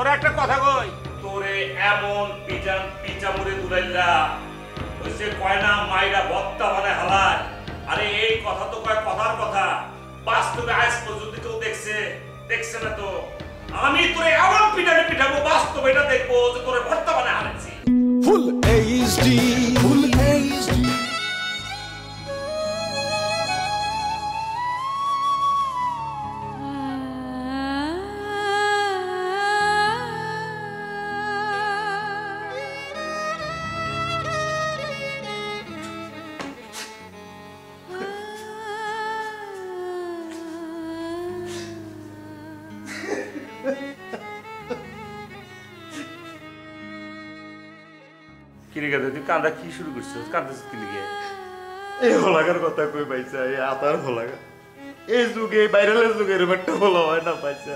তোরা একটা কথা কই, তোরে এমন পিজামুরে দুলাইলা ওইসে কয় না মাইরা বত্তা বানায় হালায়। আরে এই কথা তো কয় কথার কথা, বাস্তবে আজ পর্যন্ত কেউ দেখছে না তো। আমি তোরে এমন পিটাবো বাস্তবে এটা দেখবো যে তোরে ভর্তা বানায় হারাচ্ছি। Full HD, full HD. কিরে গাদা তুই কান্দা কি শুরু করছিস? কান্দাছিস কি লিগে? এই হলাগার কথা কই পাইছা? এই আতার হলাগা এই যুগে ভাইরালের যুগে এরকম একটা হলা হয় না পাইছা?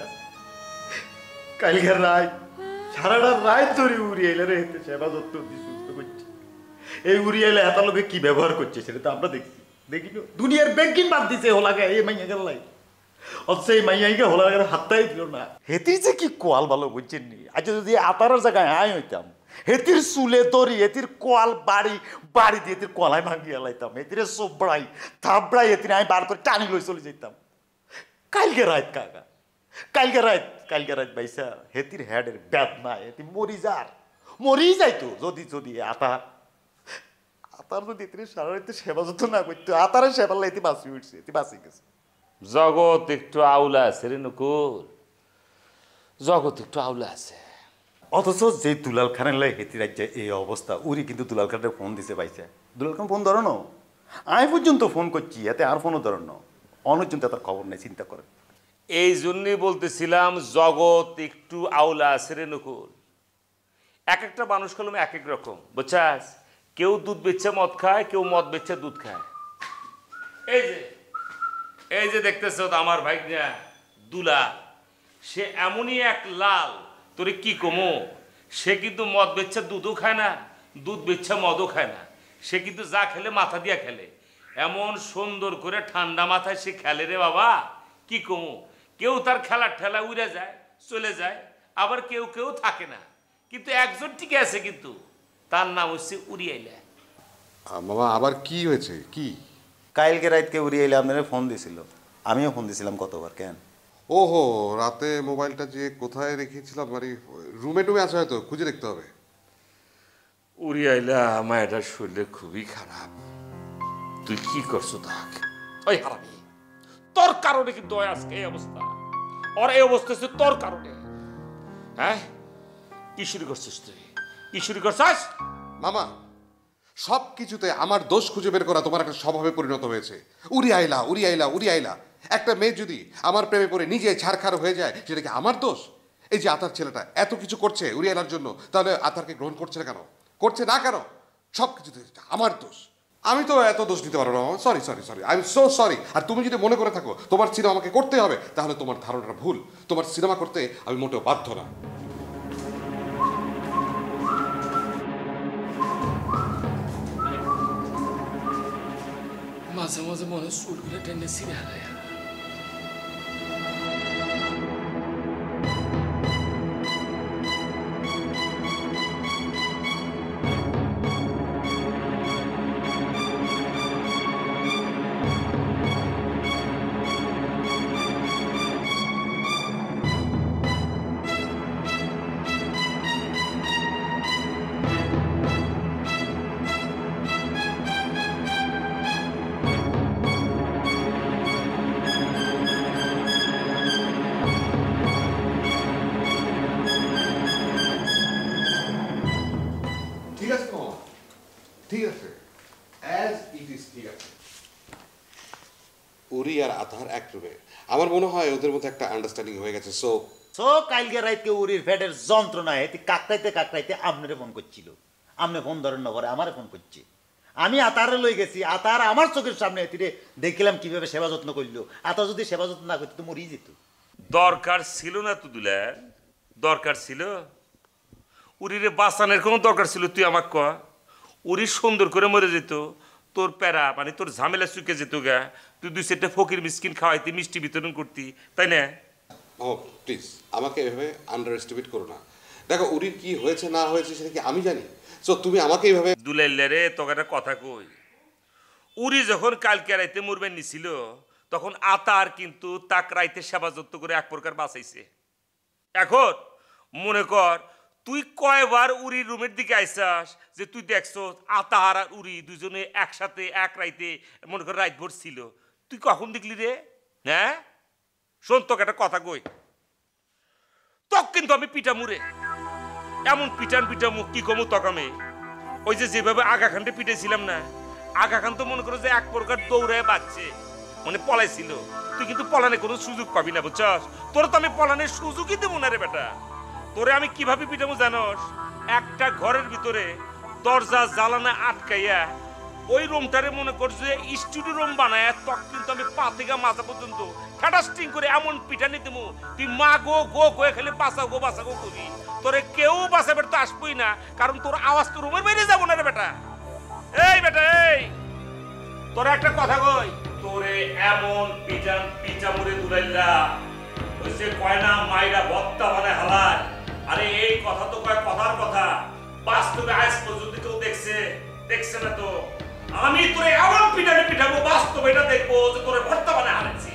কালকের রাত সারাটা রাত ধরে উড়িয়ে রে হেতে সেবা যত্ন দিয়ে সুস্থ করছে। এই উড়িয়ে এলে এত লোকে কি ব্যবহার করছে সেটা তো আমরা দেখি না। দুনিয়ার ব্যাংকিং বাদ দিছে হলাগা এই মাইয়া গেলাই, অথচ এই মাইয়াকে হলাগার হাতটাই দিল না। হেতির যে কি কোয়াল ভালো বুঝছেন নি। আচ্ছা যদি আতারের জায়গায় আয় হইতাম, হেতির চুলে দড়ি হেতির কোয়াল বাড়ি দিয়ে হেতির কলাই ভাঙিয়ে লাইতাম, হেতিরে সোবড়াই থাবড়াই হেতির আমি বার করে টানি লই চলে যেতাম। কালকে রাত কাকা, কালকে রাত বাইসা হেতির হেডের বেদনা হেতি মরি যাইতো যদি আতার যদি এতির সারা রাতে সেবা যত্ন না করতো, আতারের সেবার লাইতে বাঁচি উঠছে, এটি বাঁচি গেছে। জগৎ একটু আউলা আছে রে নকুল, জগৎ একটু আউলা আছে। অথচ যে দুলাল খানের লাই হেতি রাজ্যে এই অবস্থা, উরি কিন্তু দুলাল খানের ফোন দিছে পাইছে। দুলাল খান ফোন ধরো না, আমি পর্যন্ত ফোন করছি, এতে আর ফোনও ধরো না, অনেকজন তার খবর নেই, চিন্তা করে। এই জন্যই বলতেছিলাম জগৎ একটু আউলা আছে রে নকুল। এক একটা মানুষ কলম এক এক রকম, বুঝছাস? কেউ দুধ বেচে মদ খায়, কেউ মদ বেচে দুধ খায়। এই যে দেখতেছ আমার ভাইগনা দুলা, সে এমনই এক লাল, তোরে কি কমো। সে কিন্তু মদ বেচে দুধও খায় না, দুধ বেচে মদও খায় না। সে কিন্তু যা খেলে মাথা দিয়া খেলে, এমন সুন্দর করে ঠান্ডা মাথায় সে খেলে রে বাবা, কি কমো। কেউ তার খেলার ঠেলা উড়ে যায়, চলে যায়, আবার কেউ থাকে না। কিন্তু একজন টিকে আছে, কিন্তু তার নাম হচ্ছে উড়িয়াইলা। মামা আবার কি হয়েছে? কি কালকে রাতকে উড়িয়ে এলে আপনারা ফোন দিয়েছিল, আমিও ফোন দিয়েছিলাম কতবার। কেন? ওহো, রাতে মোবাইলটা যে কোথায় রেখেছিলাম, মানে রুমে টুমে আছে, হয়তো খুঁজে দেখতে হবে। উড়িয়াইলা মায়ের শরীরে খুবই খারাপ। তুই কি করছো তাক? ওই হারামি, তোর কারণে কিন্তু আজকে এই অবস্থা। ওর এই অবস্থা হচ্ছে তোর কারণে। হ্যাঁ, কি শুরু করছিস তুই? কি শুরু করছিস? মামা, সব কিছুতে আমার দোষ খুঁজে বের করা তোমার একটা স্বভাবে পরিণত হয়েছে। উড়িয়াইলা। একটা মেয়ে যদি আমার প্রেমে পড়ে নিজে ছাড়খাড় হয়ে যায়, সেটা কি আমার দোষ? এই যে আতার ছেলেটা এত কিছু করছে উড়িয়াইলার জন্য, তাহলে আতারকে গ্রহণ করছে না কেন? করছে না কেন? সব কিছুতে আমার দোষ। আমি তো এত দোষ দিতে পারবো না। Sorry, I am so sorry. আর তুমি যদি মনে করে থাকো তোমার সিনেমা আমাকে করতে হবে, তাহলে তোমার ধারণাটা ভুল। তোমার সিনেমা করতে আমি মোটেও বাধ্য না। মাঝে মাঝে মনে চুলগুলো টেনে ছিঁড়ে হারায়। ঠিক আছে, অ্যাজ ইট ইজ, ঠিক আছে। উরি আর আতার এক রুমে, আমার মনে হয় ওদের মধ্যে একটা আন্ডারস্ট্যান্ডিং হয়ে গেছে। সো কালকে রাতকে উরির ফ্যাটের যন্ত্রণা এটি কাকড়াইতে আপনারে ফোন করছিল। আপনি ফোন ধরেন না, পরে আমারে ফোন করছি। আমি আতারে লই গেছি, আতার আমার চোখের সামনে এটিরে দেখলাম কিভাবে সেবা যত্ন করলো। আতা যদি সেবা যত্ন না করতো তো মরিয়ে যেত। দরকার ছিল না তো দুলা, দরকার ছিল উরিরে বাঁচানোর কোনো দরকার ছিল? তুই আমাকে ক, উরি সুন্দর করে মরে যেত, তোর প্যারা মানে তোর ঝামেলা চুকে যেত গা, তুই দুই চারটা ফকির মিসকিন খাওয়াইতি, মিষ্টি বিতরণ করতি, তাই না? ও প্লিজ আমাকে এভাবে আন্ডার এস্টিমেট করো না। দেখো উরির কি হয়েছে না হয়েছে সেটা কি আমি জানি? সো তুমি আমাকে এইভাবে দুলাইলে রে তোকে একটা কথা কই, উরি যখন কালকে রাইতে মরবেন নিছিল তখন আতার কিন্তু তাক রাইতে সেবা যত্ন করে এক প্রকার বাঁচাইছে। এখন মনে কর তুই কয়বার উরির রুমের দিকে আইসাস যে তুই দেখছো আতাহার আর উরি দুজনে একসাথে এক রাইতে মনে কর রাইত ভোর ছিল, তুই কখন দেখলি রে? হ্যাঁ শোন তোকে একটা কথা কই, তক কিন্তু আমি পিটা মুড়ে এমন পিটামু কি কমু তকামে। ওই যে যেভাবে আগা খানটা পিটেছিলাম না, আগা খান তো মনে করো যে এক প্রকার দৌড়ায় বাঁচছে, মানে পলাইছিল। তুই কিন্তু পলানে কোনো সুযোগ পাবি না, বুঝছস? তোর তো আমি পলানের সুযোগই দেবো না রে বেটা। তোরে আমি কিভাবে পিটামু জানোস? একটা ঘরের ভিতরে দরজা জ্বালানা আটকাইয়া ওই রুমটারে মনে করছে স্টুডিও রুম বানায়, তখন কিন্তু আমি পা থেকে মাথা পর্যন্ত ঠাটাস্টিং করে এমন পিটানি দেবো তুই মা গো গো কয়ে খালি বাঁচাও গো করি। তোরে কেউ বাঁচাবে তো আসবোই না, কারণ তোর আওয়াজ তো রুমের বাইরে যাবো না রে বেটা। এই বেটা এই তোরা একটা কথা কই, তোরে এমন পিচামুরে দুলাইলা ওই যে কয় না মাইরা বত্তা মানে হালায়। আরে এই কথা তো কয় কথার কথা, বাস্তবে আজ পর্যন্ত কেউ দেখছে না তো। আমি তোরে এমন পিটাবো বাস্তবে এটা দেখবো যে তোরে বর্তমানে হারাইছে।